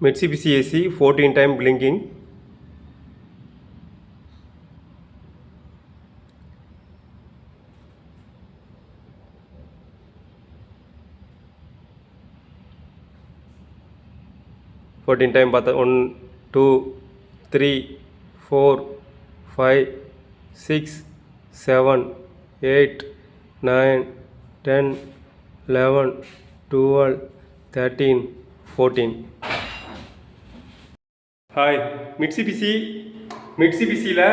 Mitsubishi AC 14 time blinking. Time பார்த்தா 1 2 3 4 5 6 7 8 9 10 11 12 13 14. Hi, மிட்சுபிஷியில்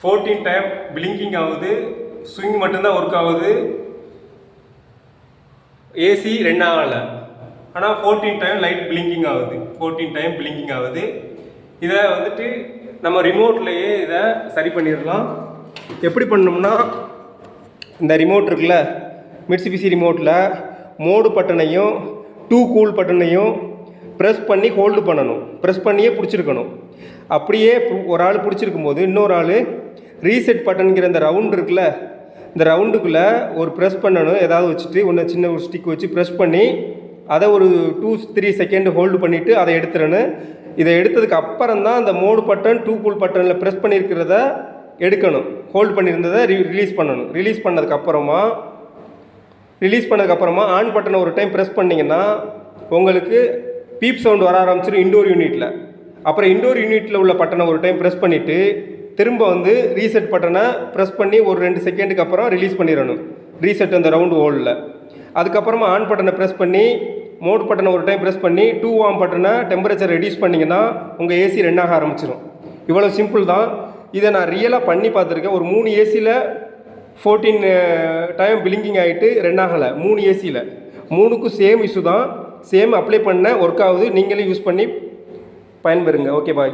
14 time blinking ஆகுது. Swing மட்டும்தான் ஒர்க் ஆகுது. ஏசி ரன் ஆகலை. ஆனால் 14 டைம் லைட் பிளிங்கிங் ஆகுது. 14 டைம் பிளிங்கிங் ஆகுது. இதை வந்துட்டு நம்ம ரிமோட்லேயே இதை சரி பண்ணிடலாம். எப்படி பண்ணோம்னா, இந்த ரிமோட் இருக்குல்ல, மிட்சுபிஷி ரிமோட்டில் மோடு பட்டனையும் டூ கூல் பட்டனையும் ப்ரெஸ் பண்ணி ஹோல்டு பண்ணணும். ப்ரெஸ் பண்ணியே பிடிச்சிருக்கணும். அப்படியே ஒரு ஆள் பிடிச்சிருக்கும் போது இன்னொரு ஆள் ரீசெட் பட்டனுங்கிற இந்த ரவுண்டு இருக்குல்ல, இந்த ரவுண்டுக்குள்ளே ஒரு ப்ரெஸ் பண்ணணும். ஏதாவது வச்சுட்டு ஒன்று சின்ன ஒரு ஸ்டிக் வச்சு ப்ரெஸ் பண்ணி அதை ஒரு 2-3 செகண்ட் ஹோல்டு பண்ணிவிட்டு அதை எடுத்துடணும். இதை எடுத்ததுக்கு அப்புறம் தான் அந்த மோடு பட்டன் டூ கூல் பட்டனில் ப்ரெஸ் பண்ணியிருக்கிறத எடுக்கணும். ஹோல்டு பண்ணியிருந்ததை ரிலீஸ் பண்ணணும். ரிலீஸ் பண்ணதுக்கப்புறமா ஆன் பட்டனை ஒரு டைம் ப்ரெஸ் பண்ணிங்கன்னா உங்களுக்கு பீப் சவுண்டு வர ஆரம்பிச்சிடும் இன்டோர் யூனிட்டில். அப்புறம் இன்டோர் யூனிட்டில் உள்ள பட்டனை ஒரு டைம் ப்ரெஸ் பண்ணிவிட்டு திரும்ப வந்து ரீசெட் பட்டனை ப்ரெஸ் பண்ணி ஒரு 2 செகண்டுக்கு அப்புறம் ரிலீஸ் பண்ணிடணும். ரீசெட் அந்த ரவுண்டு ஹோல்டில். அதுக்கப்புறமா ஆன் பட்டனை ப்ரெஸ் பண்ணி மோட் பட்டனை ஒரு டைம் ப்ரெஸ் பண்ணி 2 வார்ம் பட்டனை டெம்பரேச்சர் ரெடியூஸ் பண்ணிங்கன்னா உங்கள் ஏசி ரன் ஆக ஆரம்பிச்சிடும். இவ்வளோ சிம்பிள் தான். இதை நான் ரியலாக பண்ணி பார்த்துருக்கேன். ஒரு 3 ஏசியில் 14 டைம் பிளிங்கிங் ஆகிட்டு ரன் ஆகலை. 3 ஏசியில் 3க்கும் சேம் இஷ்யூ தான். சேம் அப்ளை பண்ண ஒர்க் ஆகுது. நீங்களே யூஸ் பண்ணி பயன்பெறுங்க. Okay, bye.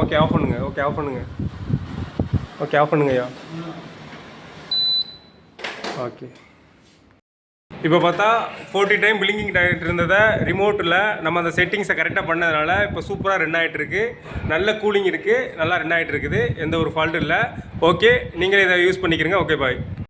ஓகே, ஆஃப் பண்ணுங்க. ஆஃப் பண்ணுங்கய்யா. ஓகே, இப்போ பார்த்தா 40 டைம் பிளிங்கிங் ஆகிட்டு இருந்ததை ரிமோட்டில் நம்ம அந்த செட்டிங்ஸை கரெக்டாக பண்ணதுனால இப்போ சூப்பராக ரன் ஆகிட்டுருக்கு. நல்ல கூலிங் இருக்குது. நல்லா ரன் ஆகிட்டு இருக்குது. எந்த ஒரு ஃபால்ட்டும் இல்லை. ஓகே, நீங்களே இதை யூஸ் பண்ணிக்கிறீங்க. ஓகே, பாய்.